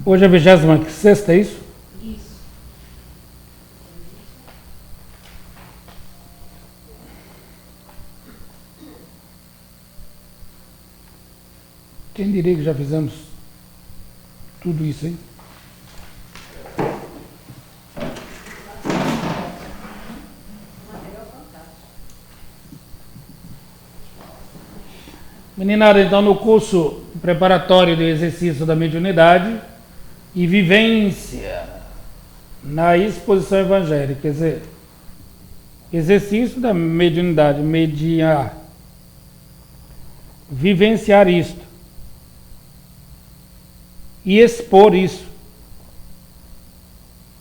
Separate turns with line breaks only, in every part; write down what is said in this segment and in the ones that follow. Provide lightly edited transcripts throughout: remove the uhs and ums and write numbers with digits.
Hoje é a 26ª, é isso?
Isso.
Quem diria que já fizemos tudo isso, hein? Meninada, então no curso preparatório do exercício da mediunidade e vivência na exposição evangélica, quer dizer, exercício da mediunidade, mediar, vivenciar isto e expor isso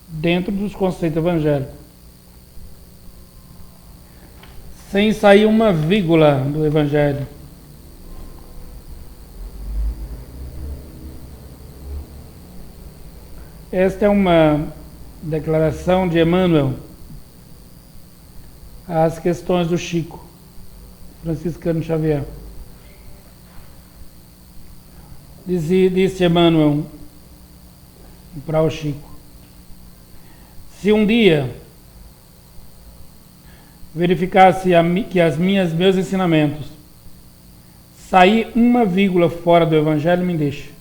dentro dos conceitos evangélicos, sem sair uma vírgula do evangelho. Esta é uma declaração de Emmanuel às questões do Chico, Franciscano Xavier. Disse Emmanuel para o Chico: se um dia verificasse que meus ensinamentos sair uma vírgula fora do Evangelho, me deixe,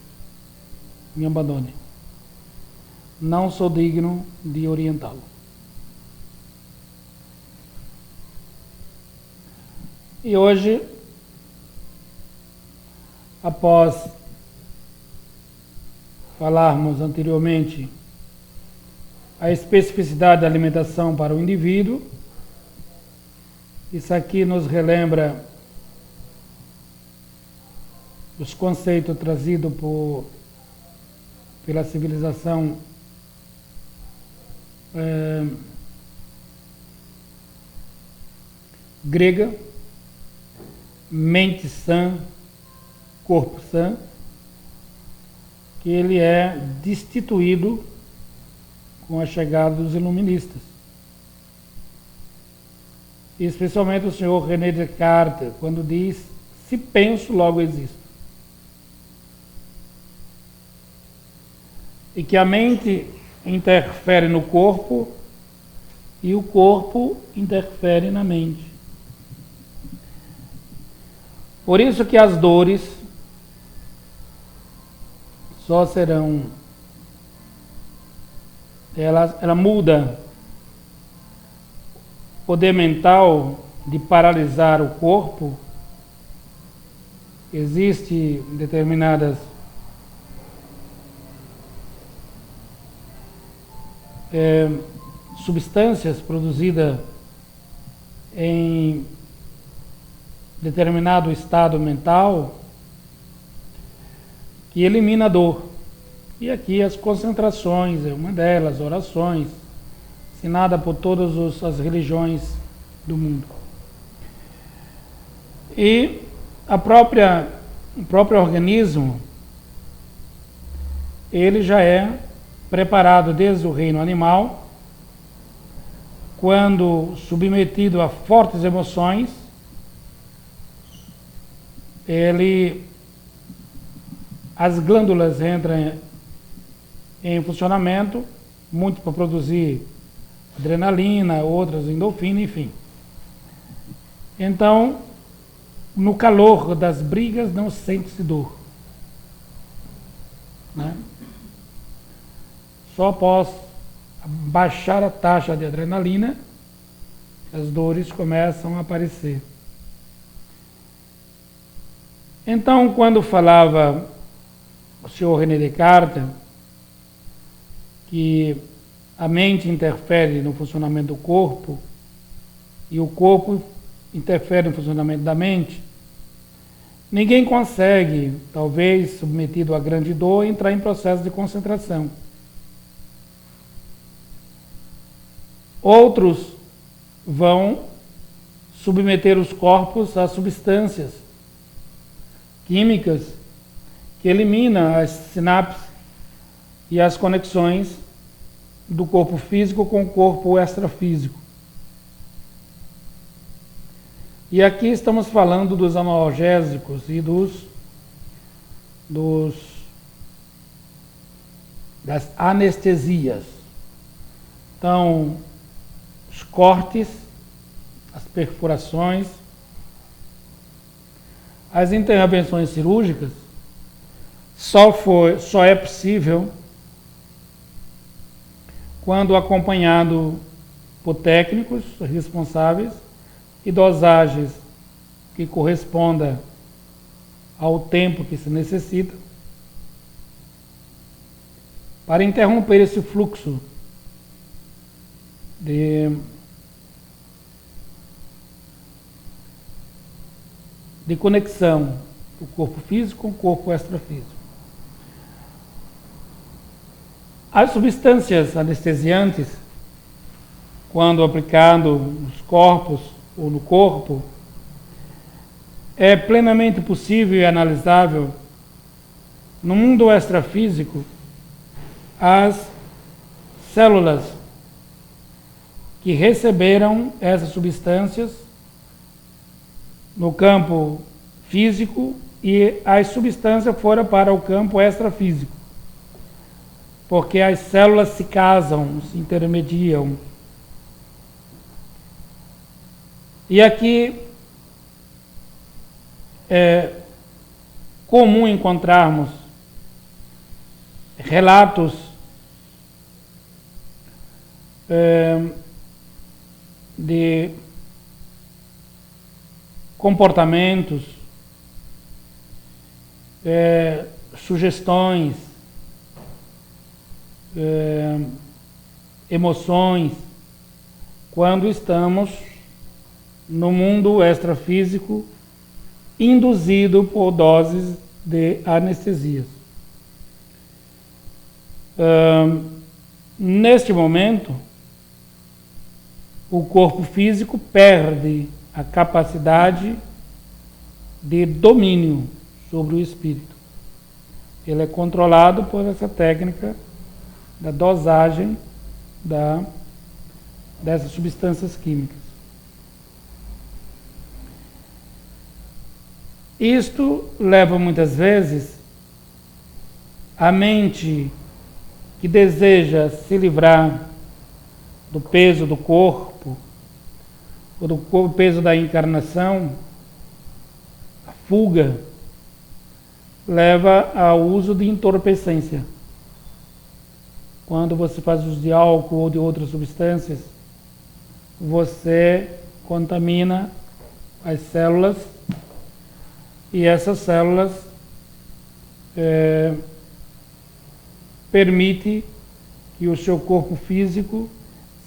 me abandone. Não sou digno de orientá-lo. E hoje, após falarmos anteriormente a especificidade da alimentação para o indivíduo, isso aqui nos relembra os conceitos trazidos pela civilização grega, mente sã, corpo sã, que ele é destituído com a chegada dos iluministas. Especialmente o senhor René Descartes, quando diz: se penso, logo existo. E que a mente interfere no corpo e o corpo interfere na mente. Por isso que as dores só serão... Ela muda o poder mental de paralisar o corpo. Existem determinadas substâncias produzidas em determinado estado mental que elimina a dor. E aqui as concentrações é uma delas, orações, ensinada por todas as religiões do mundo. E o próprio organismo, ele já é preparado desde o reino animal, quando submetido a fortes emoções, as glândulas entram em funcionamento, muito para produzir adrenalina, outras endorfina, enfim. Então, no calor das brigas não sente-se dor, né? Só após baixar a taxa de adrenalina, as dores começam a aparecer. Então, quando falava o senhor René Descartes que a mente interfere no funcionamento do corpo e o corpo interfere no funcionamento da mente, ninguém consegue, talvez submetido a grande dor, entrar em processo de concentração. Outros vão submeter os corpos a substâncias químicas que eliminam as sinapses e as conexões do corpo físico com o corpo extrafísico. E aqui estamos falando dos analgésicos e das anestesias. Então, os cortes, as perfurações, as intervenções cirúrgicas só é possível quando acompanhado por técnicos responsáveis e dosagens que correspondam ao tempo que se necessita para interromper esse fluxo de conexão do corpo físico com o corpo extrafísico. As substâncias anestesiantes, quando aplicado nos corpos ou no corpo, é plenamente possível e analisável no mundo extrafísico as células que receberam essas substâncias no campo físico e as substâncias foram para o campo extrafísico. Porque as células se casam, se intermediam. E aqui é comum encontrarmos relatos de comportamentos, sugestões, emoções, quando estamos no mundo extrafísico induzido por doses de anestesias. Neste momento, o corpo físico perde a capacidade de domínio sobre o espírito. Ele é controlado por essa técnica da dosagem dessas substâncias químicas. Isto leva muitas vezes a mente que deseja se livrar do peso do corpo, ou do peso da encarnação, a fuga, leva ao uso de entorpecência. Quando você faz uso de álcool ou de outras substâncias, você contamina as células e essas células permite que o seu corpo físico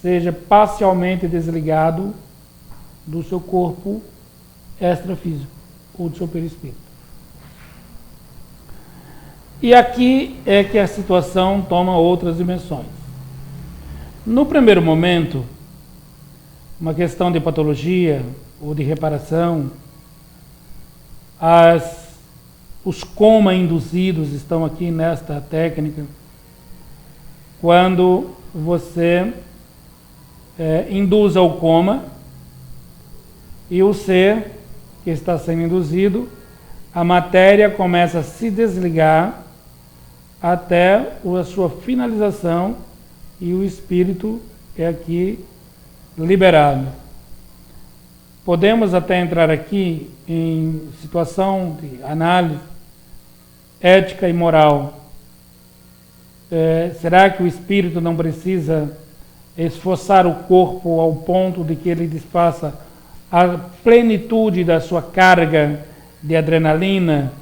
seja parcialmente desligado do seu corpo extrafísico ou do seu perispírito. E aqui é que a situação toma outras dimensões. No primeiro momento, uma questão de patologia ou de reparação, os coma induzidos estão aqui nesta técnica, quando você induz ao coma e o ser que está sendo induzido, a matéria começa a se desligar até a sua finalização e o espírito é aqui liberado. Podemos até entrar aqui em situação de análise ética e moral. Será que o espírito não precisa esforçar o corpo ao ponto de que ele desfaça a plenitude da sua carga de adrenalina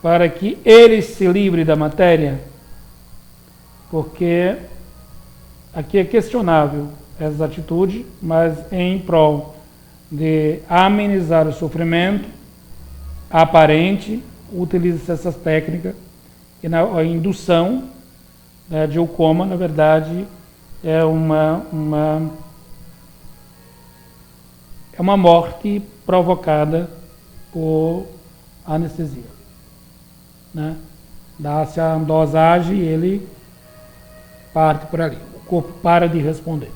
para que ele se livre da matéria? Porque aqui é questionável essa atitude, mas em prol de amenizar o sofrimento aparente, utiliza-se essas técnicas e a indução de o coma, na verdade, é uma morte provocada por anestesia. Né? Dá-se a dosagem e ele parte por ali. corpo para de responder.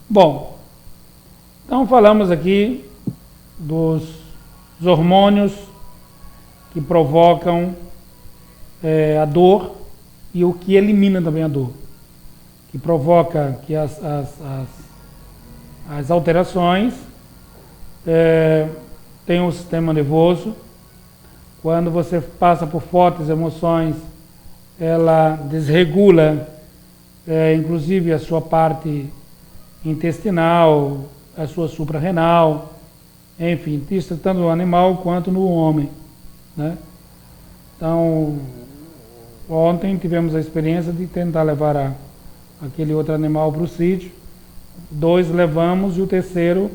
Bom, então falamos aqui dos hormônios que provocam a dor e o que elimina também a dor, que provoca que as alterações tem o sistema nervoso. Quando você passa por fortes emoções, ela desregula, inclusive a sua parte intestinal, a sua suprarrenal, enfim, isso tanto no animal quanto no homem, né? Então, ontem tivemos a experiência de tentar levar aquele outro animal para o sítio. 2 levamos e o terceiro,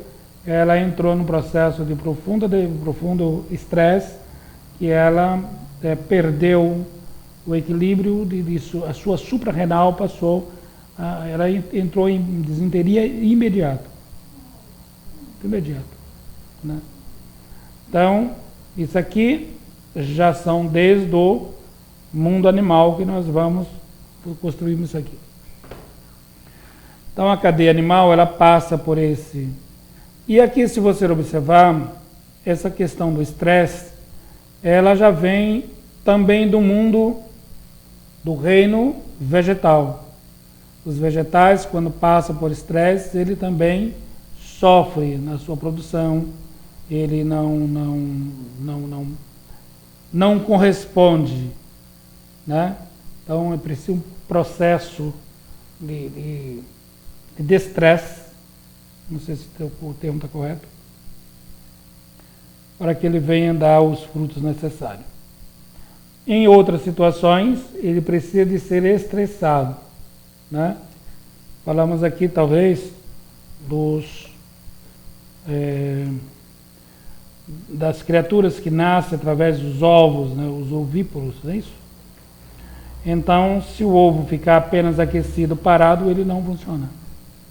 ela entrou num processo de profundo estresse, que ela perdeu o equilíbrio, a sua suprarrenal passou, ela entrou em disenteria imediato, né? Então, isso aqui já são desde o mundo animal que nós vamos construir isso aqui. Então, a cadeia animal, ela passa por esse... E aqui, se você observar, essa questão do estresse, ela já vem também do mundo do reino vegetal. Os vegetais, quando passam por estresse, ele também sofre na sua produção, ele não corresponde, né? Então é preciso um processo de estresse, não sei se o termo está correto, para que ele venha dar os frutos necessários. Em outras situações, ele precisa de ser estressado, né? Falamos aqui, talvez, das criaturas que nascem através dos ovos, né? Os ovíparos, não é isso? Então, se o ovo ficar apenas aquecido, parado, ele não funciona.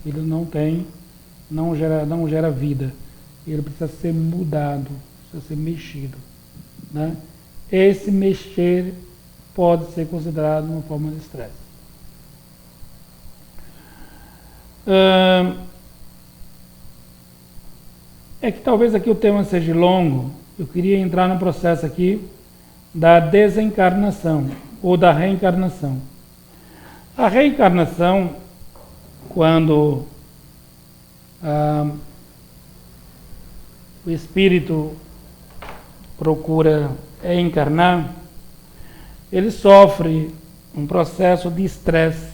Ele não gera vida. Ele precisa ser mudado, precisa ser mexido, né? Esse mexer pode ser considerado uma forma de estresse. É que talvez aqui o tema seja longo. Eu queria entrar no processo aqui da desencarnação ou da reencarnação. A reencarnação, quando o espírito procura encarnar, ele sofre um processo de estresse,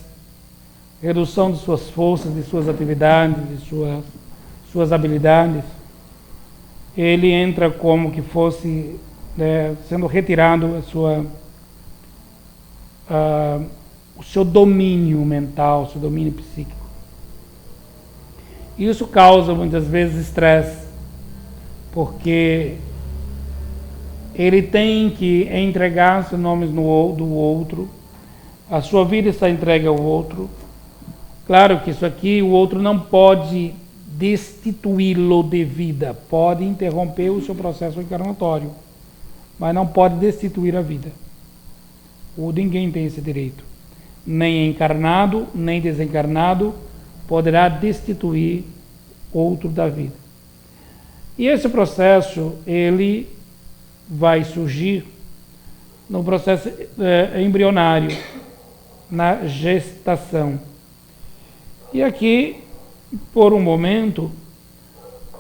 redução de suas forças, de suas atividades, de suas habilidades. Ele entra como que fosse sendo retirado o seu domínio mental, o seu domínio psíquico. Isso causa muitas vezes estresse, porque ele tem que entregar seus nomes do outro, a sua vida está entregue ao outro. Claro que isso aqui o outro não pode destituí-lo de vida, pode interromper o seu processo encarnatório, mas não pode destituir a vida. Ninguém tem esse direito. Nem encarnado, nem desencarnado poderá destituir outro da vida. E esse processo, ele vai surgir no processo embrionário, na gestação. E aqui, por um momento,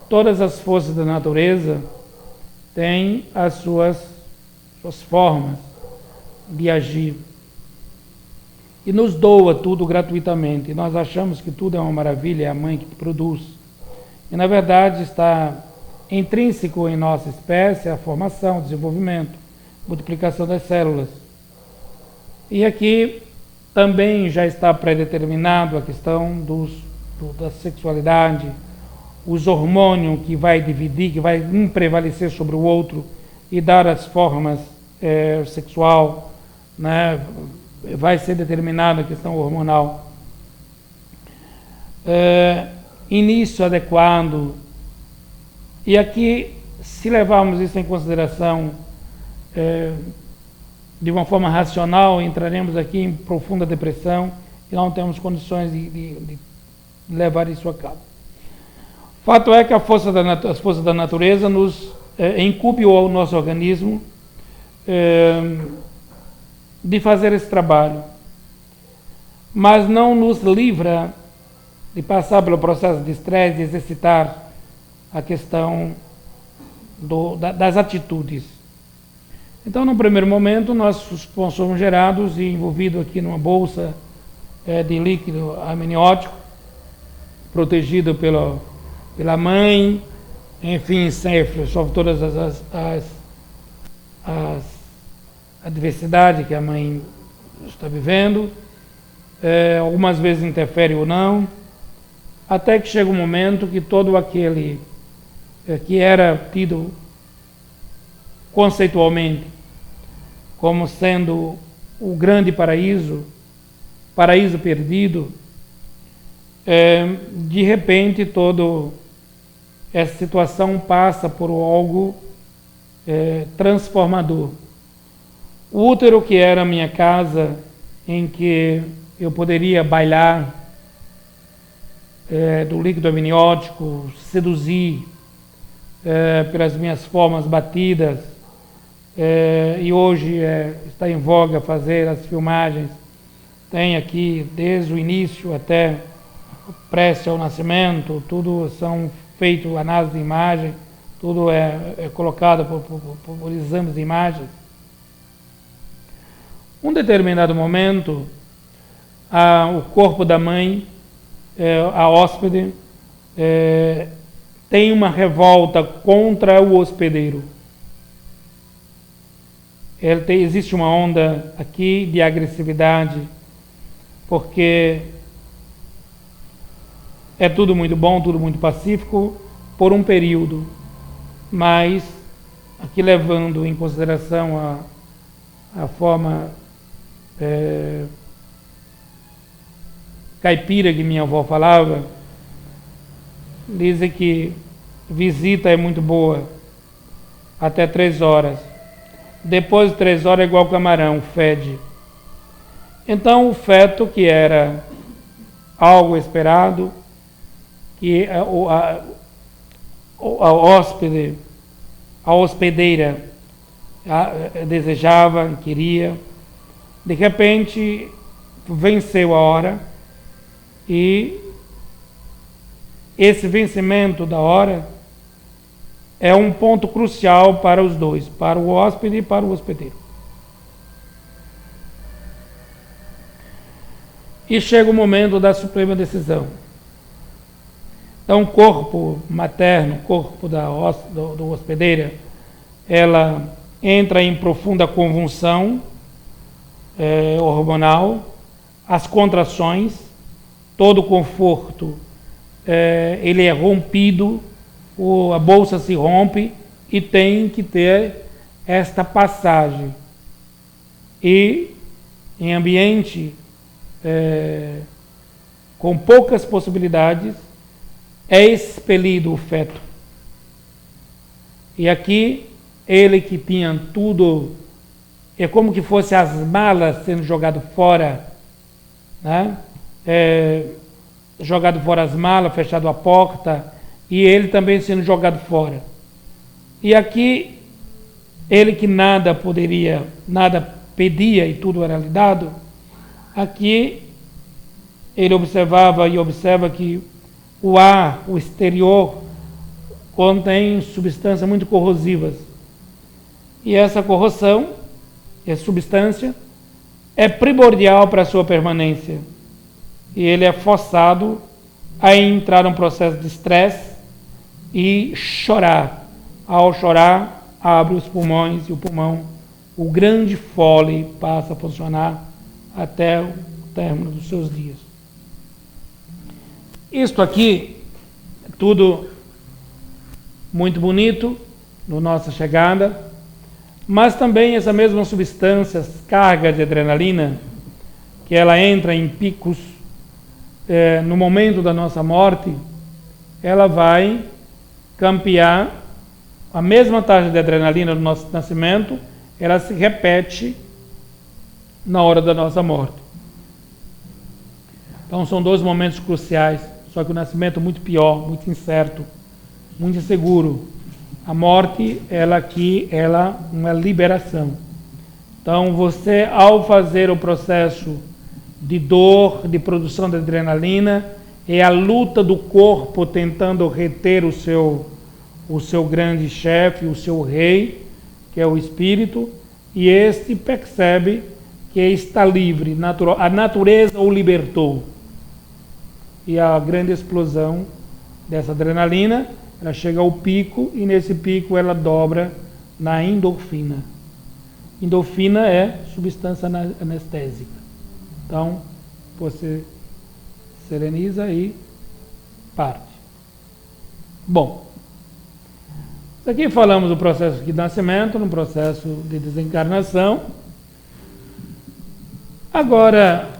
todas as forças da natureza têm as suas formas de agir. E nos doa tudo gratuitamente. Nós achamos que tudo é uma maravilha, é a mãe que produz. E, na verdade, está intrínseco em nossa espécie a formação, desenvolvimento, multiplicação das células. E aqui também já está predeterminado a questão da sexualidade, os hormônios que vai dividir, que vai um prevalecer sobre o outro e dar as formas sexual, né? Vai ser determinada a questão hormonal. Início adequado. E aqui, se levarmos isso em consideração de uma forma racional, entraremos aqui em profunda depressão e não temos condições de levar isso a cabo. Fato é que as forças da natureza nos incumbe ao nosso organismo de fazer esse trabalho, mas não nos livra de passar pelo processo de estresse, de exercitar a questão das atitudes. Então, no primeiro momento, nós somos gerados e envolvidos aqui numa bolsa de líquido amniótico, protegido pela mãe, enfim, sofre todas as adversidades que a mãe está vivendo, algumas vezes interfere ou não, até que chega um momento que todo aquele que era tido conceitualmente como sendo o grande paraíso perdido, de repente toda essa situação passa por algo transformador. O útero, que era a minha casa, em que eu poderia bailar do líquido amniótico, seduzir pelas minhas formas batidas, e hoje está em voga fazer as filmagens. Tem aqui desde o início até prestes ao nascimento, tudo são feitos análises de imagem, tudo é colocado por exames de imagens. Um determinado momento, o corpo da mãe, a hóspede, tem uma revolta contra o hospedeiro. Existe uma onda aqui de agressividade, porque é tudo muito bom, tudo muito pacífico, por um período, mas aqui levando em consideração a forma caipira que minha avó falava, dizem que visita é muito boa até 3 horas. Depois de 3 horas é igual camarão, fede. Então o feto, que era algo esperado, que a hospedeira desejava, queria, de repente venceu a hora, e esse vencimento da hora é um ponto crucial para os dois, para o hóspede e para o hospedeiro. E chega o momento da suprema decisão. Então, o corpo materno, o corpo do hospedeira, ela entra em profunda convulsão hormonal, as contrações, todo o conforto, ele é rompido, a bolsa se rompe e tem que ter esta passagem. E em ambiente com poucas possibilidades, é expelido o feto. E aqui, ele que tinha tudo, é como que fosse as malas sendo jogado fora, né? Jogado fora as malas, fechado a porta, e ele também sendo jogado fora. E aqui, ele que nada pedia e tudo era lhe dado, aqui ele observava e observa que o ar, o exterior, contém substâncias muito corrosivas. E essa corrosão, essa substância, é primordial para a sua permanência. E ele é forçado a entrar num processo de estresse e chorar. Ao chorar, abre os pulmões e o pulmão, o grande fole, passa a funcionar até o término dos seus dias. Isto aqui, tudo muito bonito, na nossa chegada, mas também essa mesma substância, carga de adrenalina, que ela entra em picos no momento da nossa morte, ela vai campear a mesma taxa de adrenalina do nosso nascimento, ela se repete na hora da nossa morte. Então são dois momentos cruciais, só que o nascimento é muito pior, muito incerto, muito inseguro. A morte, ela é uma liberação. Então você, ao fazer o processo de dor, de produção de adrenalina, é a luta do corpo tentando reter o seu grande chefe, o seu rei, que é o espírito, e este percebe que está livre, a natureza o libertou. E a grande explosão dessa adrenalina, ela chega ao pico, e nesse pico ela dobra na endorfina. Endorfina é substância anestésica. Então, você sereniza e parte. Bom, aqui falamos do processo de nascimento, no processo de desencarnação. Agora,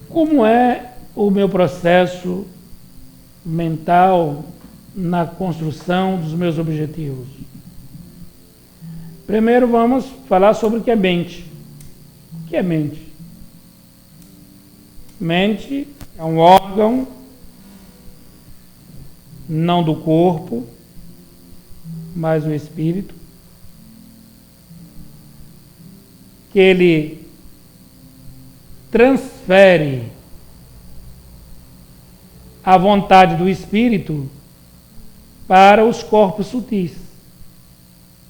como é o meu processo mental na construção dos meus objetivos? Primeiro vamos falar sobre o que é mente. O que é mente? Mente é um órgão não do corpo, mas do espírito, que ele transfere a vontade do espírito para os corpos sutis,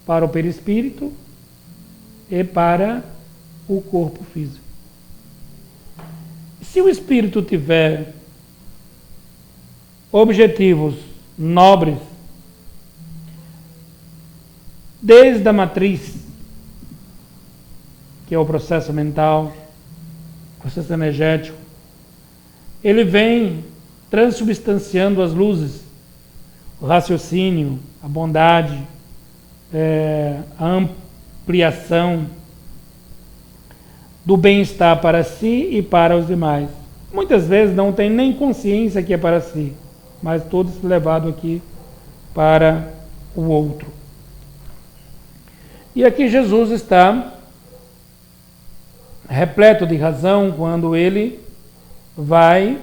para o perispírito e para o corpo físico. Se o espírito tiver objetivos nobres, desde a matriz, que é o processo mental, processo energético, ele vem transubstanciando as luzes, o raciocínio, a bondade, a ampliação do bem-estar para si e para os demais. Muitas vezes não tem nem consciência que é para si, mas todos levado aqui para o outro. E aqui Jesus está repleto de razão quando ele vai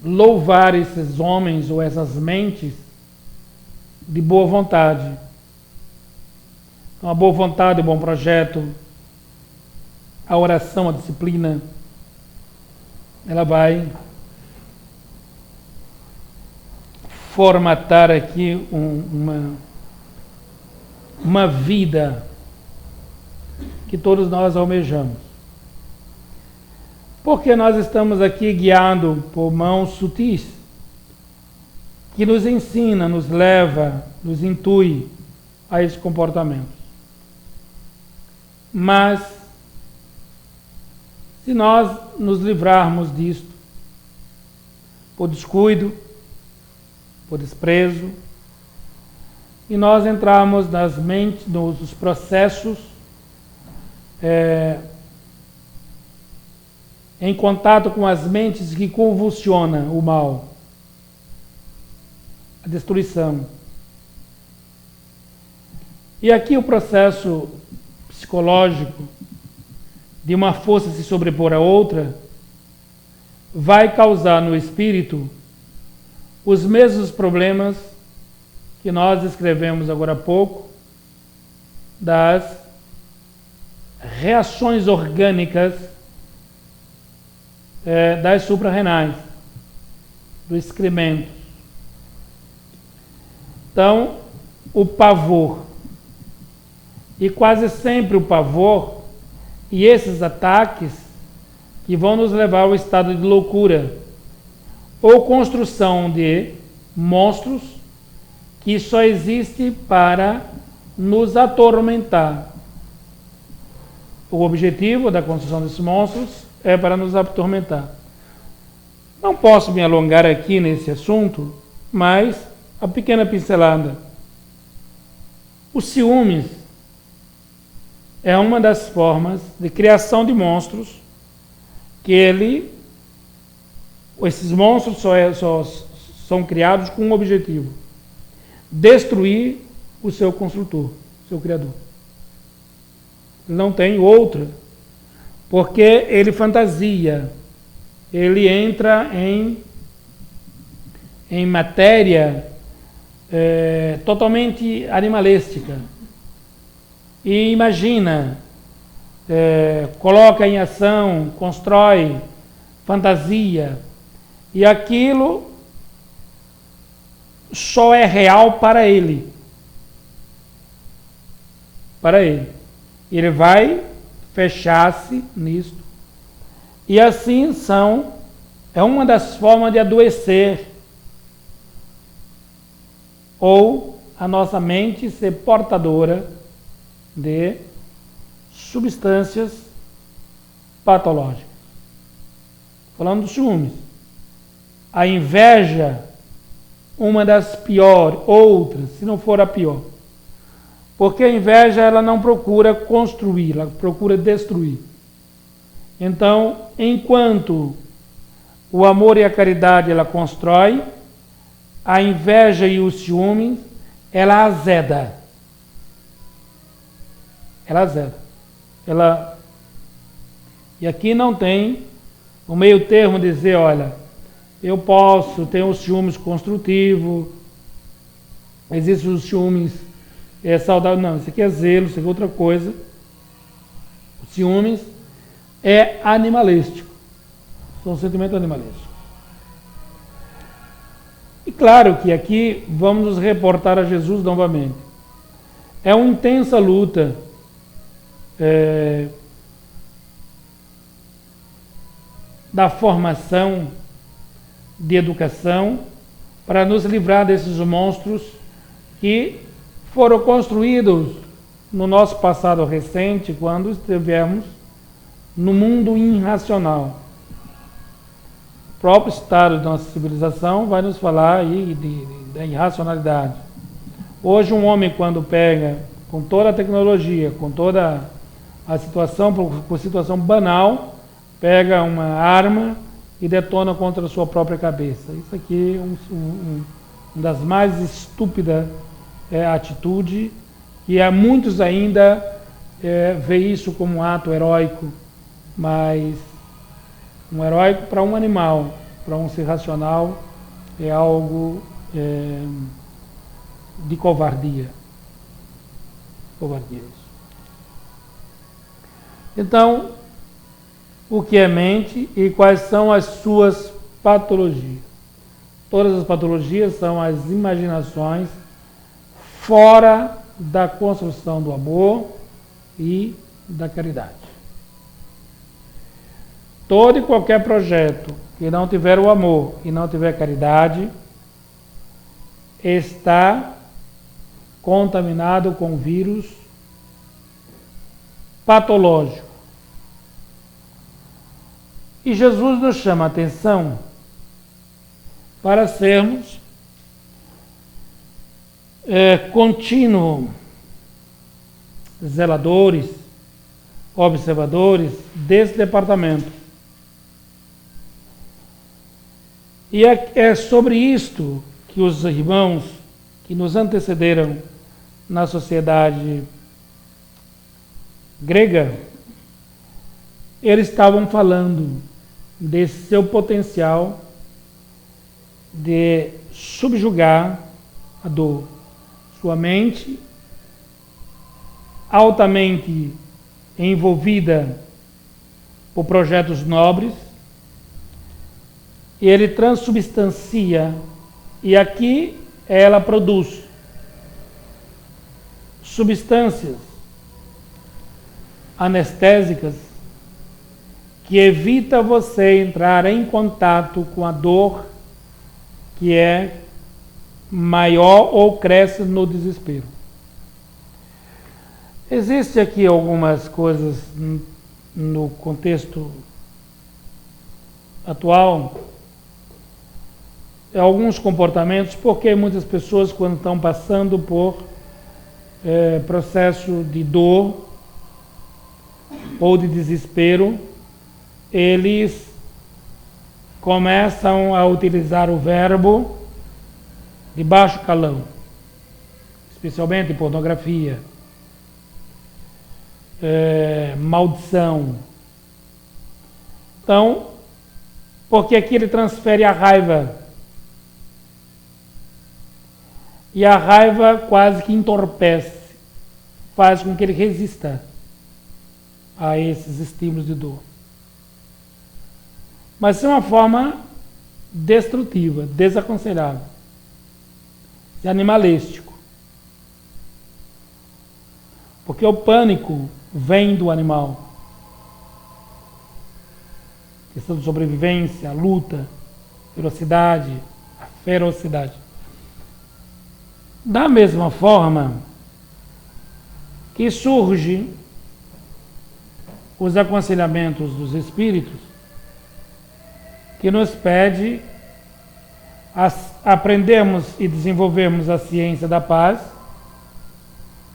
louvar esses homens ou essas mentes de boa vontade. Então, a boa vontade, o bom projeto, a oração, a disciplina, ela vai formatar aqui uma vida que todos nós almejamos. Porque nós estamos aqui guiados por mãos sutis, que nos ensina, nos leva, nos intui a esse comportamento. Mas, se nós nos livrarmos disto, por descuido, por desprezo, e nós entrarmos nas mentes, nos processos, em contato com as mentes que convulsionam o mal, a destruição. E aqui o processo psicológico de uma força se sobrepor a outra vai causar no espírito os mesmos problemas que nós descrevemos agora há pouco, das reações orgânicas das suprarrenais, do excremento. Então, o pavor, e quase sempre o pavor e esses ataques que vão nos levar ao estado de loucura ou construção de monstros que só existe para nos atormentar. O objetivo da construção desses monstros é para nos atormentar. Não posso me alongar aqui nesse assunto, mas a pequena pincelada. O ciúmes é uma das formas de criação de monstros que esses monstros só são criados com um objetivo: destruir o seu construtor, seu criador. Não tem outra porque ele fantasia, ele entra em matéria totalmente animalística e imagina, coloca em ação, constrói, fantasia, e aquilo só é real para ele. Para ele. Ele vai fechar-se nisto. E assim é uma das formas de adoecer ou a nossa mente ser portadora de substâncias patológicas. Falando dos ciúmes. A inveja, uma das piores, outras, se não for a pior. Porque a inveja, ela não procura construir, ela procura destruir. Então, enquanto o amor e a caridade ela constrói, a inveja e o ciúme, ela azeda. Ela azeda. E aqui não tem o meio termo de dizer, olha, eu posso ter os ciúmes construtivo, existem os ciúmes saudáveis. Não, isso aqui é zelo, isso aqui é outra coisa. Os ciúmes é animalístico. São sentimentos animalísticos. E claro que aqui vamos nos reportar a Jesus novamente. É uma intensa luta da formação de educação para nos livrar desses monstros que foram construídos no nosso passado recente, quando estivemos no mundo irracional. O próprio estado da nossa civilização vai nos falar aí da irracionalidade. Hoje um homem, quando pega com toda a tecnologia, com toda a situação, com situação banal, pega uma arma e detona contra a sua própria cabeça. Isso aqui é uma das mais estúpidas atitudes, e há muitos ainda veem isso como um ato heróico, mas um heróico para um animal, para um ser racional, é algo de covardia. Covardia isso. Então, o que é mente e quais são as suas patologias? Todas as patologias são as imaginações fora da construção do amor e da caridade. Todo e qualquer projeto que não tiver o amor e não tiver caridade está contaminado com vírus patológico. E Jesus nos chama a atenção para sermos contínuos zeladores, observadores desse departamento. E é sobre isto que os irmãos que nos antecederam na sociedade grega, eles estavam falando desse seu potencial de subjugar a dor. Sua mente, altamente envolvida por projetos nobres, e ele transubstancia, e aqui ela produz substâncias anestésicas que evita você entrar em contato com a dor que é maior ou cresce no desespero. Existem aqui algumas coisas no contexto atual, alguns comportamentos, porque muitas pessoas, quando estão passando por processo de dor ou de desespero, eles começam a utilizar o verbo de baixo calão, especialmente pornografia, maldição, Então, porque aqui ele transfere a raiva. E a raiva quase que entorpece, faz com que ele resista a esses estímulos de dor. Mas é uma forma destrutiva, desaconselhável, animalístico. Porque o pânico vem do animal. A questão de sobrevivência, a luta, a ferocidade. Da mesma forma que surgem os aconselhamentos dos espíritos, que nos pede aprendermos e desenvolvermos a ciência da paz,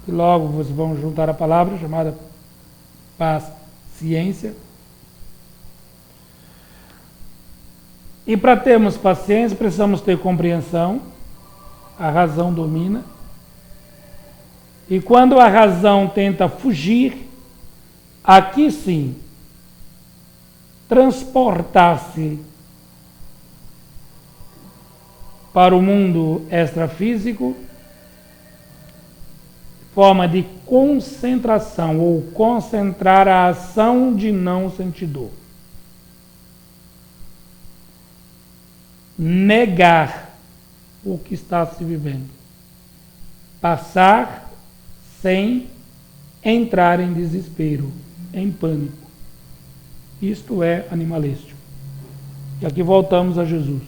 que logo vocês vão juntar a palavra chamada paz, ciência. E para termos paciência, precisamos ter compreensão, a razão domina. E quando a razão tenta fugir, aqui sim, transportar-se para o mundo extrafísico, forma de concentração ou concentrar a ação de não sentir dor. Negar o que está se vivendo. Passar sem entrar em desespero, em pânico. Isto é animalístico. E aqui voltamos a Jesus.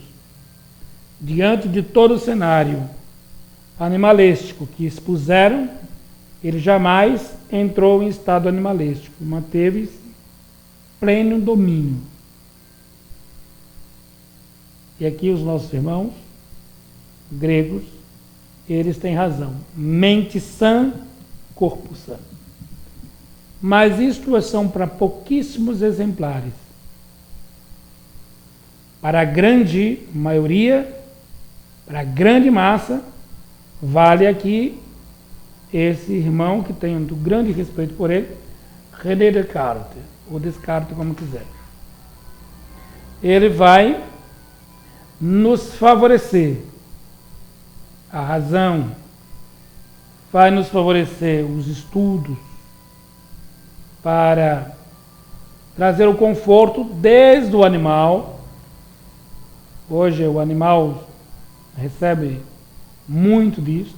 Diante de todo o cenário animalístico que expuseram, ele jamais entrou em estado animalístico, manteve pleno domínio. E aqui os nossos irmãos gregos, eles têm razão. Mente sã, corpo sã. Mas isto são para pouquíssimos exemplares. Para a grande maioria, para a grande massa, vale aqui esse irmão que tenho um grande respeito por ele, René Descartes, ou Descartes como quiser. Ele vai nos favorecer a razão, vai nos favorecer os estudos para trazer o conforto desde o animal. Hoje o animal recebe muito disso.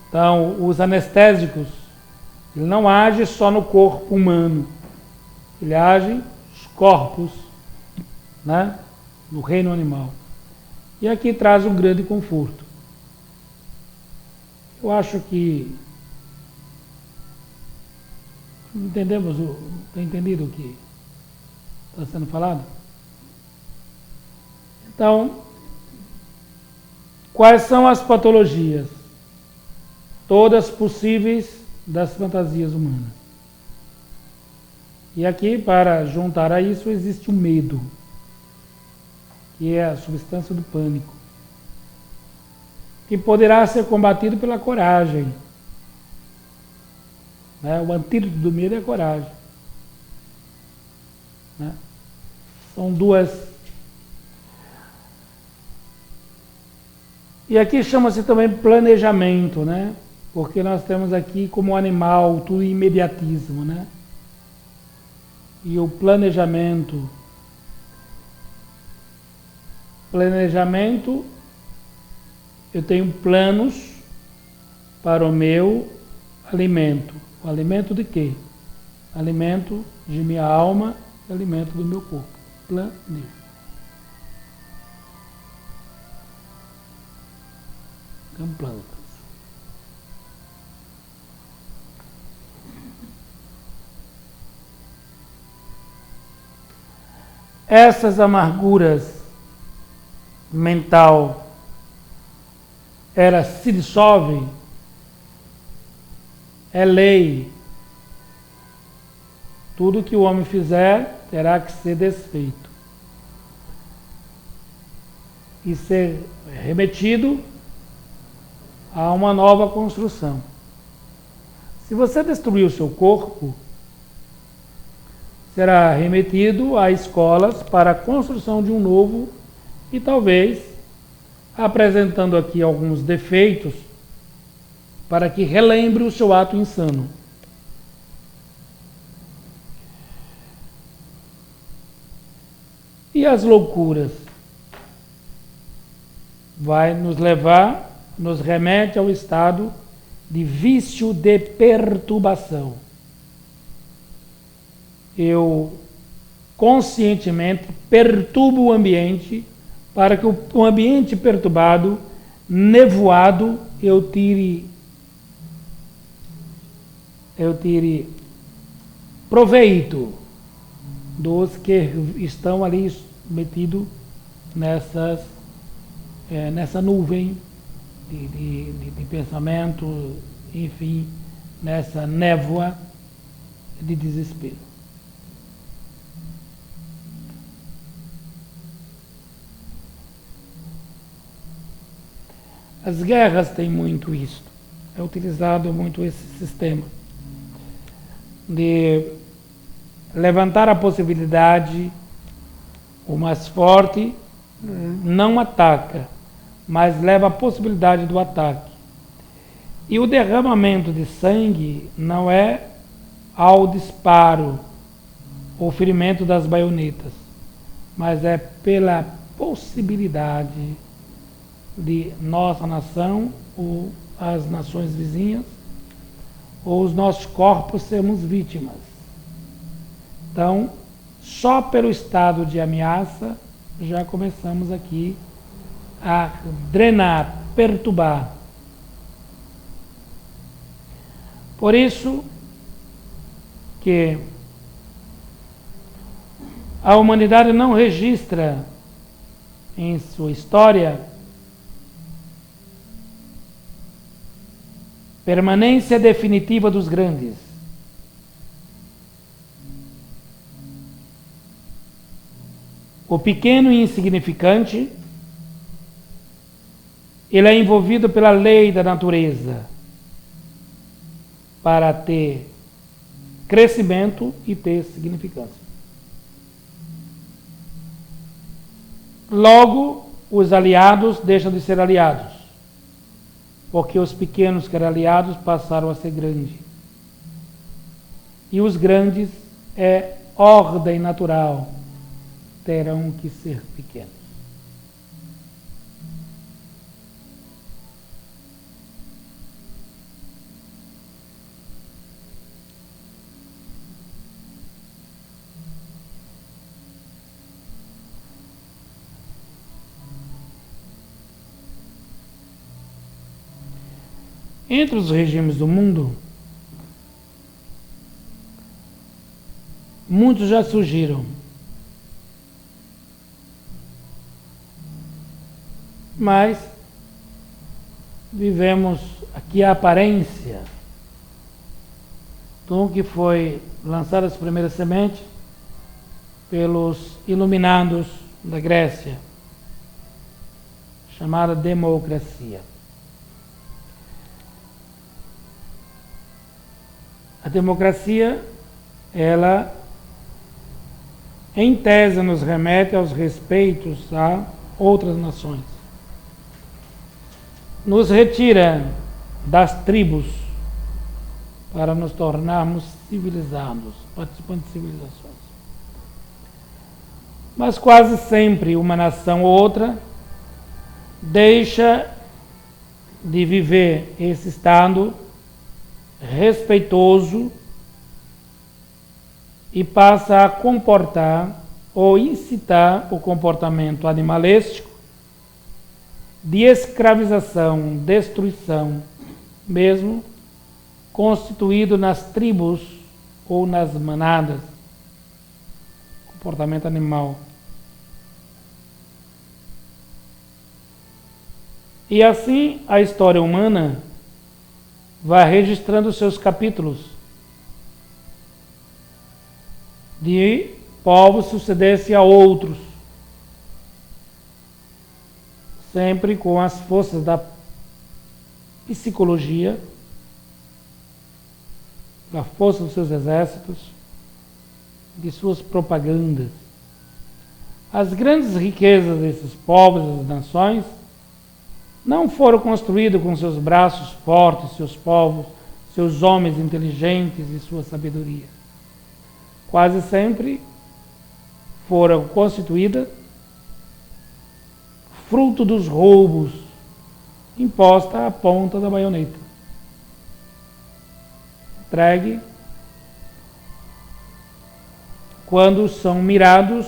Então, os anestésicos, ele não age só no corpo humano, ele age nos corpos, né, no reino animal. E aqui traz um grande conforto. Eu acho que entendemos, está entendido o que está sendo falado? Então, quais são as patologias? Todas possíveis das fantasias humanas. E aqui, para juntar a isso, existe o medo, que é a substância do pânico, que poderá ser combatido pela coragem. Né? O antídoto do medo é a coragem. Né? São duas. E aqui chama-se também planejamento, né? Porque nós temos aqui como animal tudo imediatismo, né? E o planejamento, eu tenho planos para o meu alimento. O alimento de quê? Alimento de minha alma e alimento do meu corpo. Planejo. Tem um plano. Essas amarguras mental, elas se dissolvem, é lei. Tudo que o homem fizer terá que ser desfeito e ser remetido a uma nova construção. Se você destruir o seu corpo, será remetido a escolas para a construção de um novo e talvez apresentando aqui alguns defeitos para que relembre o seu ato insano. E as loucuras? Vai nos levar, nos remete ao estado de vício de perturbação. Eu conscientemente perturbo o ambiente para que o ambiente perturbado, nevoado, eu tire proveito dos que estão ali metidos nessa nuvem de pensamento, enfim, nessa névoa de desespero. As guerras têm muito isso. É utilizado muito esse sistema de levantar a possibilidade, o mais forte não ataca, mas leva a possibilidade do ataque. E o derramamento de sangue não é ao disparo ou ferimento das baionetas, mas é pela possibilidade de nossa nação ou as nações vizinhas ou os nossos corpos sermos vítimas. Então, só pelo estado de ameaça já começamos aqui a drenar, perturbar. Por isso que a humanidade não registra em sua história permanência definitiva dos grandes. O pequeno e insignificante, ele é envolvido pela lei da natureza para ter crescimento e ter significância. Logo, os aliados deixam de ser aliados, porque os pequenos que eram aliados passaram a ser grandes. E os grandes é ordem natural, terão que ser pequenos. Entre os regimes do mundo, muitos já surgiram. Mas vivemos aqui a aparência do que foi lançado as primeiras sementes pelos iluminados da Grécia, chamada democracia. A democracia, ela, em tese, nos remete aos respeitos a outras nações. Nos retira das tribos para nos tornarmos civilizados, participantes de civilizações. Mas quase sempre uma nação ou outra deixa de viver esse estado respeitoso e passa a comportar ou incitar o comportamento animalesco de escravização, destruição, mesmo constituído nas tribos ou nas manadas, comportamento animal. E assim a história humana vai registrando seus capítulos de povos sucederem a outros, sempre com as forças da psicologia, da força dos seus exércitos, de suas propagandas. As grandes riquezas desses povos e das nações não foram construídas com seus braços fortes, seus povos, seus homens inteligentes e sua sabedoria. Quase sempre foram constituídas fruto dos roubos impostos à ponta da baioneta. Entregue quando são mirados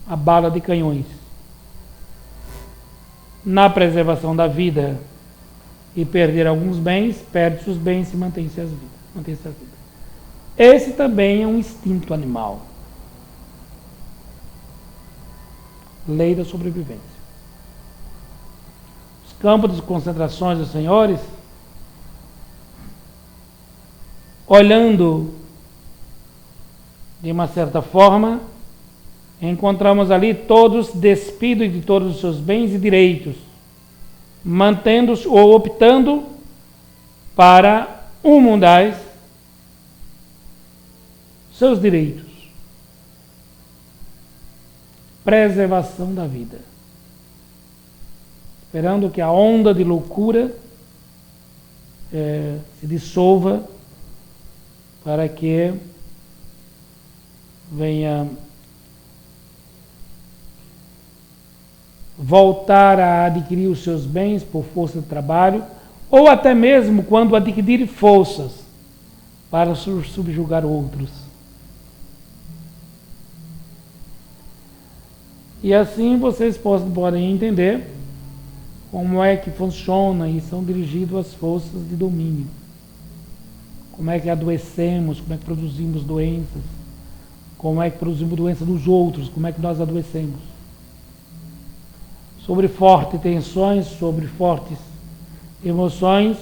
a bala de canhões. Na preservação da vida e perder alguns bens, perde-se os bens e mantém-se a vida. Esse também é um instinto animal. Lei da sobrevivência. Os campos de concentrações dos senhores, olhando de uma certa forma, encontramos ali todos despidos de todos os seus bens e direitos, mantendo-se ou optando para mundais seus direitos. Preservação da vida. Esperando que a onda de loucura se dissolva para que venha voltar a adquirir os seus bens por força de trabalho, ou até mesmo quando adquirir forças para subjugar outros. E assim vocês podem entender como é que funciona e são dirigidas as forças de domínio. Como é que adoecemos, como é que produzimos doenças, como é que produzimos doenças dos outros, como é que nós adoecemos. Sobre fortes tensões, sobre fortes emoções,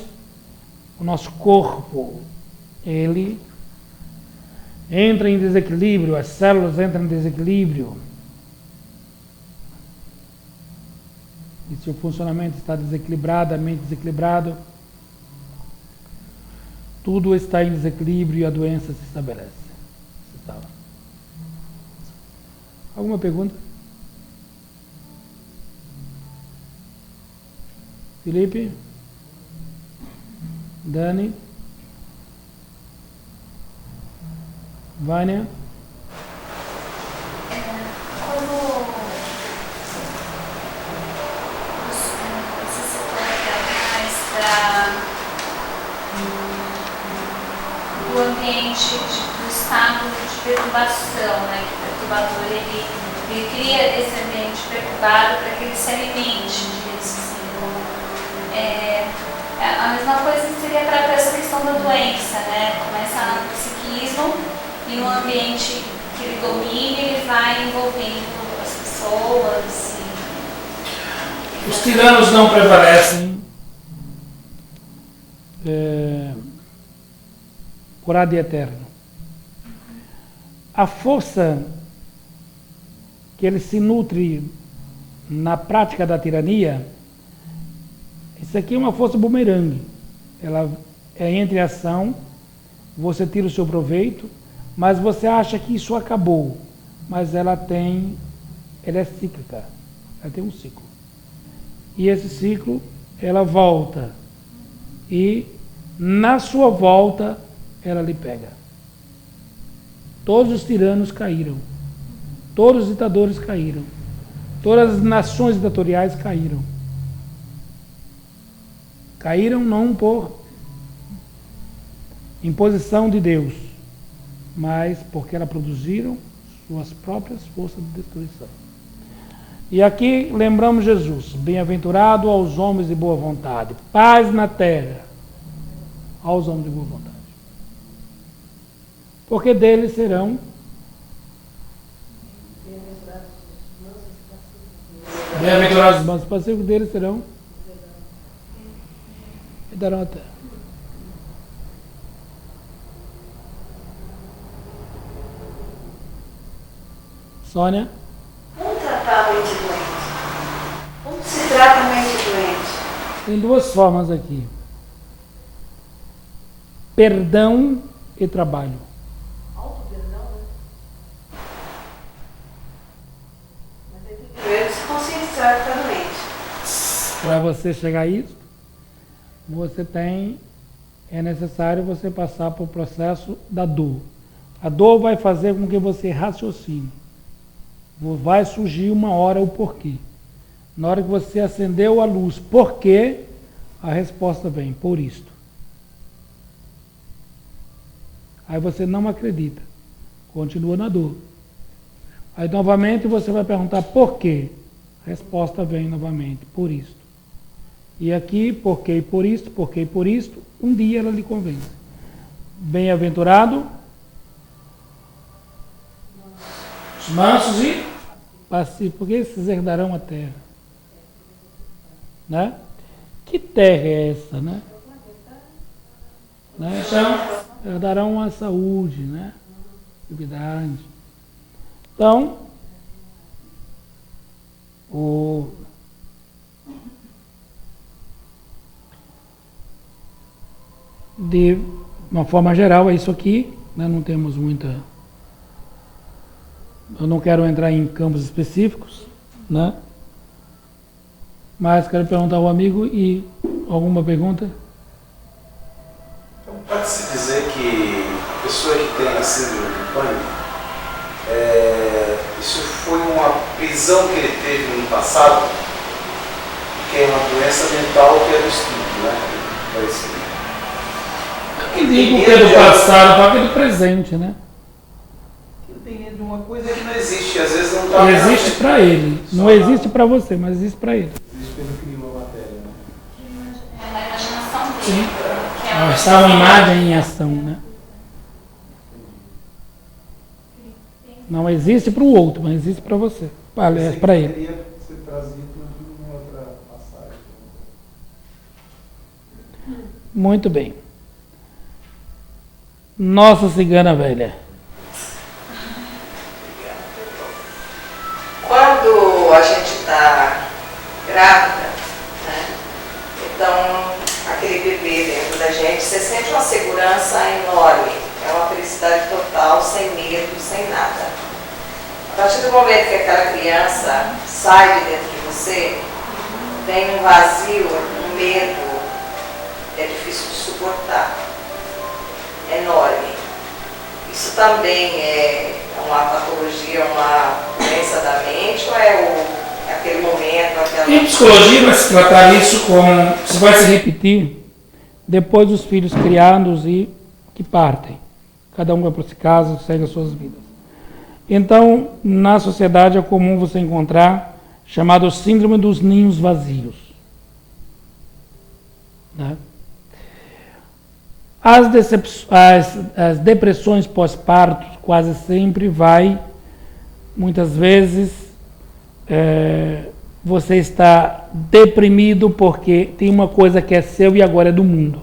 o nosso corpo, ele entra em desequilíbrio, as células entram em desequilíbrio. E se o funcionamento está desequilibrado, a mente desequilibrada, tudo está em desequilíbrio e a doença se estabelece. Alguma pergunta? Felipe? Dani? Vânia?
Do ambiente, do estado de perturbação, né? Que o perturbador ele cria esse ambiente perturbado para que ele se alimente disso. Assim, a mesma coisa seria para essa questão da doença, né? Começa no psiquismo e no ambiente que ele domina, ele vai envolvendo as pessoas.
Os tiranos não prevalecem por ad eterno. A força que ele se nutre na prática da tirania, isso aqui é uma força bumerangue. Ela é entre ação, você tira o seu proveito, mas você acha que isso acabou. Mas ela é cíclica, ela tem um ciclo. E esse ciclo, ela volta. E na sua volta, ela lhe pega. Todos os tiranos caíram. Todos os ditadores caíram. Todas as nações ditatoriais caíram. Caíram não por imposição de Deus, mas porque elas produziram suas próprias forças de destruição. E aqui lembramos Jesus, bem-aventurado aos homens de boa vontade, paz na terra aos homens de boa vontade. Porque deles serão bem-aventurados os mansos pacíficos, deles serão e darão a terra. Sônia?
Como tratar a mente doente? Como se trata a mente doente?
Tem duas formas aqui. perdão e trabalho.
Auto-perdão, né? Mas tem que primeiro se conscientizar que está doente.
Para você chegar a isso, é necessário você passar por processo da dor. A dor vai fazer com que você raciocine. Vai surgir uma hora o porquê. Na hora que você acendeu a luz, por quê? A resposta vem, por isto. Aí você não acredita. Continua na dor. Aí novamente você vai perguntar por quê? A resposta vem novamente, por isto. E aqui, por quê e por isto, por quê e por isto, um dia ela lhe convence. Bem-aventurado, mansos e pacíficos, porque esses herdarão a terra. Né? Que terra é essa, né? Então, herdarão a saúde, né? Atividade. Então, de uma forma geral é isso aqui, né? Não temos muita... Eu não quero entrar em campos específicos, né? Mas quero perguntar ao amigo e alguma pergunta?
Então, pode-se dizer que a pessoa que tem a síndrome do pânico, isso foi uma prisão que ele teve no passado, que é uma doença mental que é do espírito, né?
Eu digo que é do passado, para que é do presente, né?
Tem medo de uma coisa que não existe, às vezes não está...
Existe para ele, não existe para você, mas existe para ele.
Existe pelo criou a matéria, né?
É uma imaginação dele.
Sim.
Que é uma
Está uma imagem em ação, né? Não existe para o outro, mas existe para você, para ele.
Poderia ser trazido em outra passagem.
Muito bem. Nossa cigana velha.
Quando a gente está grávida, né? Então aquele bebê dentro da gente, você sente uma segurança enorme, é uma felicidade total, sem medo, sem nada. A partir do momento que aquela criança sai de dentro de você, vem um vazio, um medo, é difícil de suportar, enorme. Isso também é uma patologia, uma doença da mente, ou é aquele momento, aquela...
Em psicologia vai se tratar isso como, isso vai se repetir depois dos filhos criados e que partem. Cada um vai para si casa, segue as suas vidas. Então, na sociedade é comum você encontrar chamado síndrome dos ninhos vazios. Né? As depressões pós-parto quase sempre muitas vezes, você está deprimido porque tem uma coisa que é seu e agora é do mundo.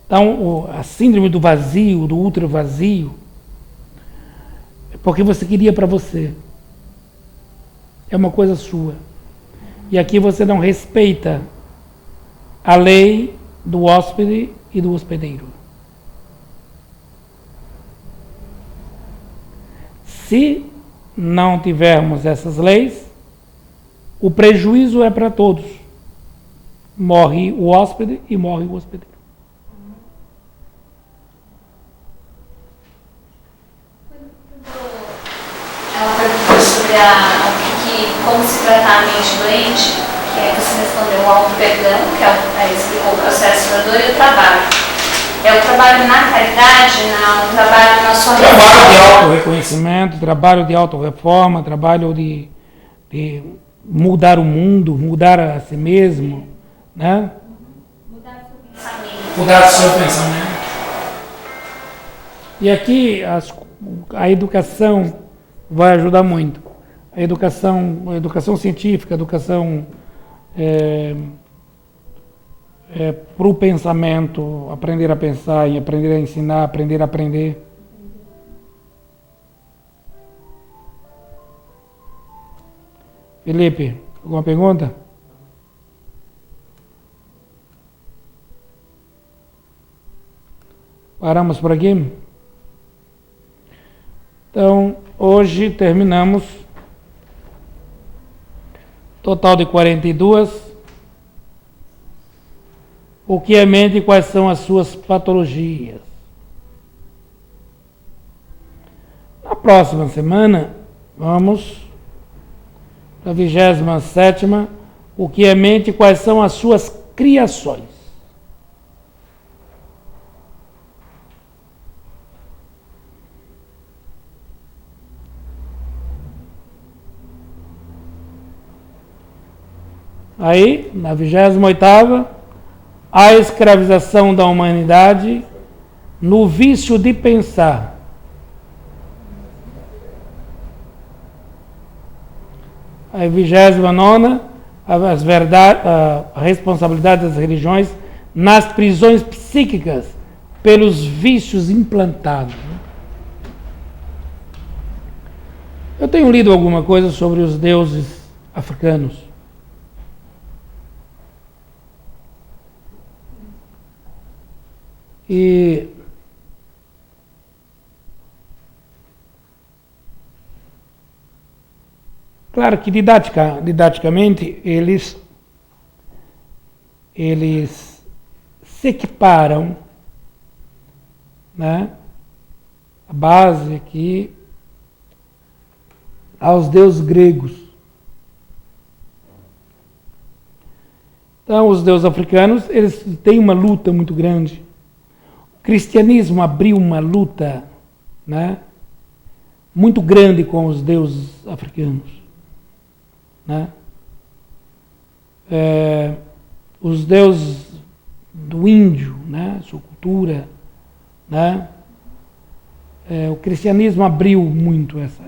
Então, a síndrome do vazio, do útero vazio, é porque você queria para você. É uma coisa sua. E aqui você não respeita a lei do hóspede e do hospedeiro. Se não tivermos essas leis, o prejuízo é para todos. Morre o hóspede e morre o hospedeiro.
Ela perguntou sobre como se tratar a mente doente, que aí você respondeu o auto-perdão, que aí explicou o processo da dor e o trabalho. É o trabalho na caridade, o trabalho na sua
Trabalho de auto-reconhecimento, trabalho de auto-reforma, trabalho de mudar o mundo, mudar a si mesmo, né?
Mudar o seu pensamento.
Mudar o seu pensamento. E aqui a educação vai ajudar muito. A educação científica, a educação para o pensamento, aprender a pensar, e aprender a ensinar, aprender a aprender. Felipe, alguma pergunta? Paramos por aqui? Então, hoje terminamos. Total de 42. O que é mente e quais são as suas patologias? Na próxima semana, vamos para a 27ª. O que é mente e quais são as suas criações? Aí, na 28ª, a escravização da humanidade no vício de pensar. A 29ª, a responsabilidade das religiões nas prisões psíquicas pelos vícios implantados. Eu tenho lido alguma coisa sobre os deuses africanos. E claro que didaticamente eles se equiparam, né, a base aqui aos deuses gregos. Então os deuses africanos, eles têm uma luta muito grande. O cristianismo abriu uma luta, né, muito grande com os deuses africanos. Né? Os deuses do índio, né, sua cultura, né? O cristianismo abriu muito esse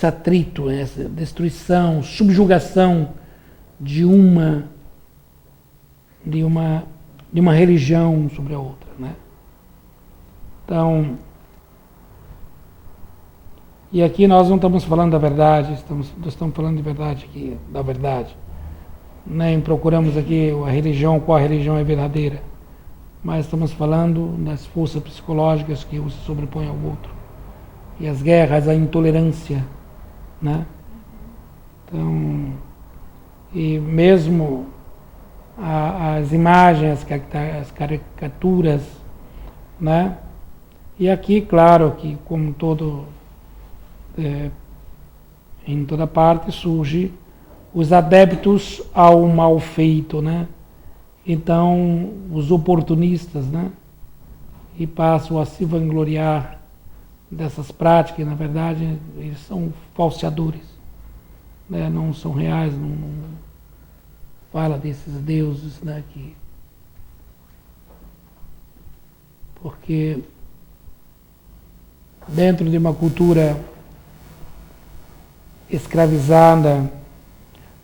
atrito, essa destruição, subjugação de uma religião sobre a outra, né? Então, e aqui nós não estamos falando da verdade, nós estamos falando de verdade aqui, da verdade. Nem procuramos aqui a religião, qual a religião é verdadeira, mas estamos falando das forças psicológicas que um se sobrepõem ao outro. E as guerras, a intolerância, né? Então, e mesmo as imagens, as caricaturas, né? E aqui, claro, que como em toda parte surge os adeptos ao mal feito, né? Então, os oportunistas, né? E passam a se vangloriar dessas práticas, na verdade, eles são falseadores, né? Não são reais, não fala desses deuses, né? Porque dentro de uma cultura escravizada,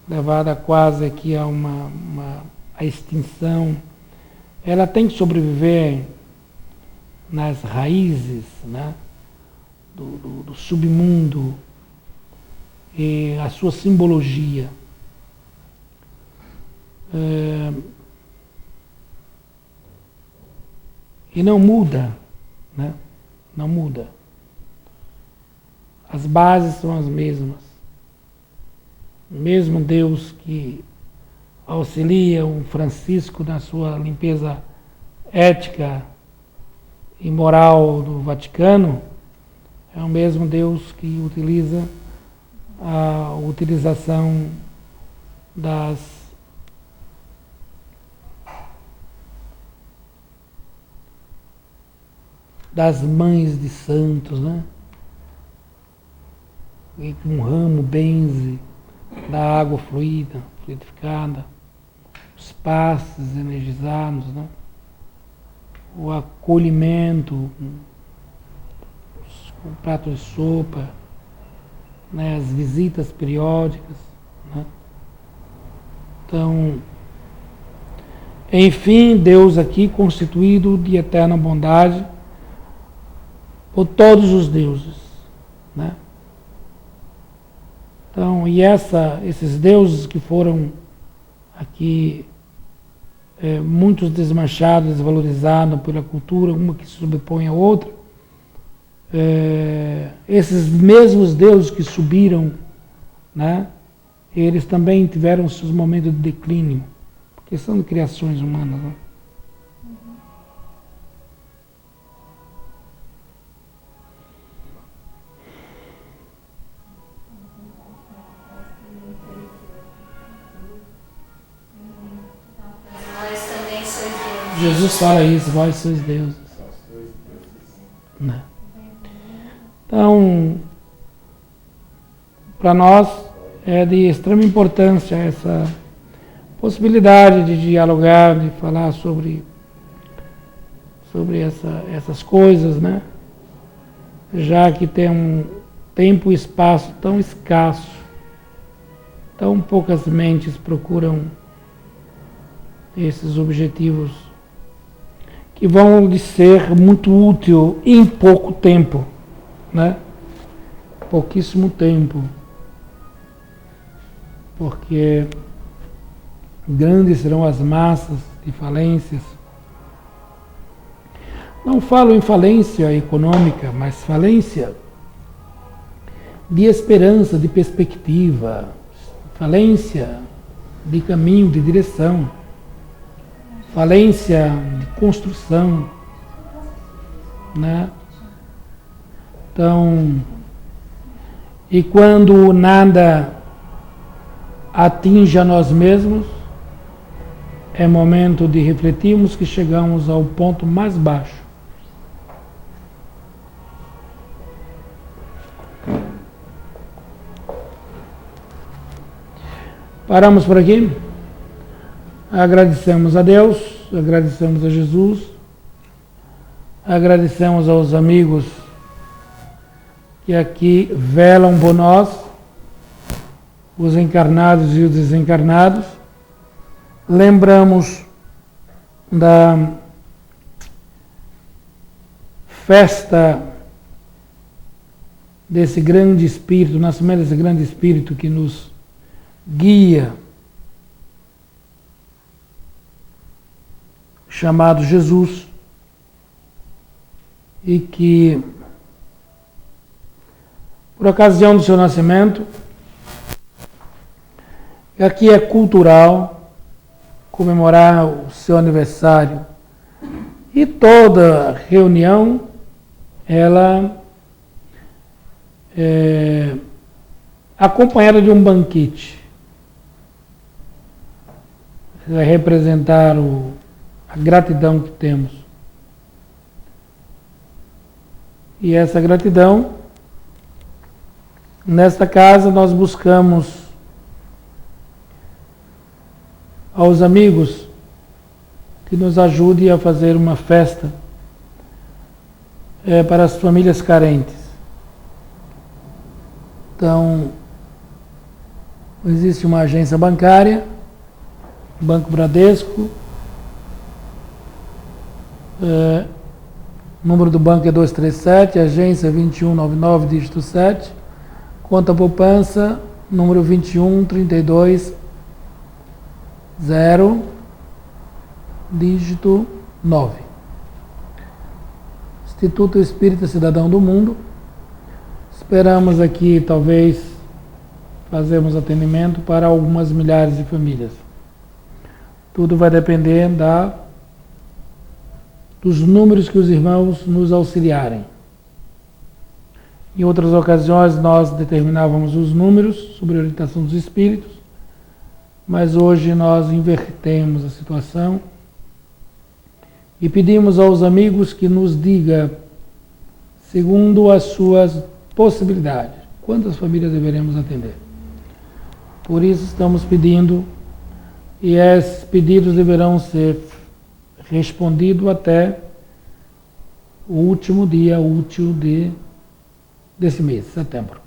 levada quase aqui a a extinção, ela tem que sobreviver nas raízes, né, do submundo e a sua simbologia. E não muda, né? Não muda. As bases são as mesmas. O mesmo Deus que auxilia o Francisco na sua limpeza ética e moral do Vaticano, é o mesmo Deus que utiliza a utilização das mães de santos, né? E com um ramo benze da água fluidificada, os passes energizados, né? O acolhimento, o prato de sopa, né? As visitas periódicas, né? Então, enfim, Deus aqui constituído de eterna bondade por todos os deuses, né? Então, e esses deuses que foram aqui muitos desmanchados, desvalorizados pela cultura, uma que se sobrepõe à outra. Esses mesmos deuses que subiram, né, eles também tiveram seus momentos de declínio, porque são criações humanas. Né?
Vós também sois deuses.
Jesus fala isso, vós sois deuses. Né? Então, para nós é de extrema importância essa possibilidade de dialogar, de falar sobre essas coisas, né? Já que tem um tempo e espaço tão escasso, tão poucas mentes procuram esses objetivos que vão lhe ser muito útil em pouco tempo, né? Pouquíssimo tempo, porque grandes serão as massas de falências. Não falo em falência econômica, mas falência de esperança, de perspectiva, falência de caminho, de direção, falência de construção, né? Então, e quando nada atinge a nós mesmos, é momento de refletirmos que chegamos ao ponto mais baixo. Paramos por aqui. Agradecemos a Deus, agradecemos a Jesus, agradecemos aos amigos que aqui velam por nós, os encarnados e os desencarnados. Lembramos da festa desse grande Espírito, o nascimento desse grande Espírito que nos guia, chamado Jesus, e que, por ocasião do seu nascimento, aqui é cultural comemorar o seu aniversário, e toda reunião ela é acompanhada de um banquete. Vai representar a gratidão que temos. E essa gratidão, nesta casa nós buscamos aos amigos que nos ajudem a fazer uma festa para as famílias carentes. Então, existe uma agência bancária, Banco Bradesco, número do banco é 237, agência 2199, dígito 7, conta poupança, número 21320, dígito 9. Instituto Espírita Cidadão do Mundo. Esperamos aqui, talvez, fazermos atendimento para algumas milhares de famílias. Tudo vai depender dos números que os irmãos nos auxiliarem. Em outras ocasiões nós determinávamos os números sob orientação dos espíritos, mas hoje nós invertemos a situação e pedimos aos amigos que nos diga, segundo as suas possibilidades, quantas famílias deveremos atender. Por isso estamos pedindo, e esses pedidos deverão ser respondidos até o último dia útil desse mês, setembro.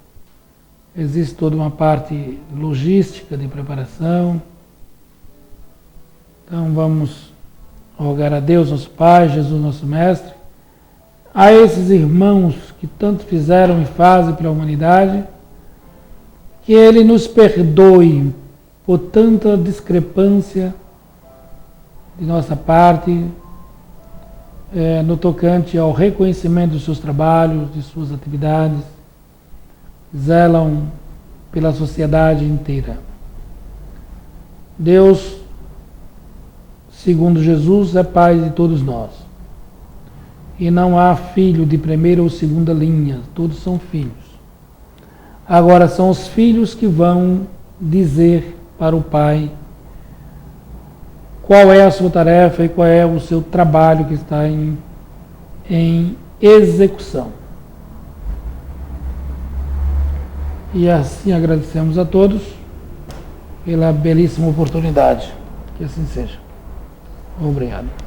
Existe toda uma parte logística de preparação. Então vamos rogar a Deus, nosso Pai, Jesus, nosso Mestre, a esses irmãos que tanto fizeram e fazem pela humanidade, que Ele nos perdoe por tanta discrepância de nossa parte no tocante ao reconhecimento dos seus trabalhos, de suas atividades, zelam pela sociedade inteira. Deus, segundo Jesus, é Pai de todos nós. E não há filho de primeira ou segunda linha, todos são filhos. Agora são os filhos que vão dizer para o Pai qual é a sua tarefa e qual é o seu trabalho que está em execução. E assim agradecemos a todos pela belíssima oportunidade. Que assim seja. Obrigado.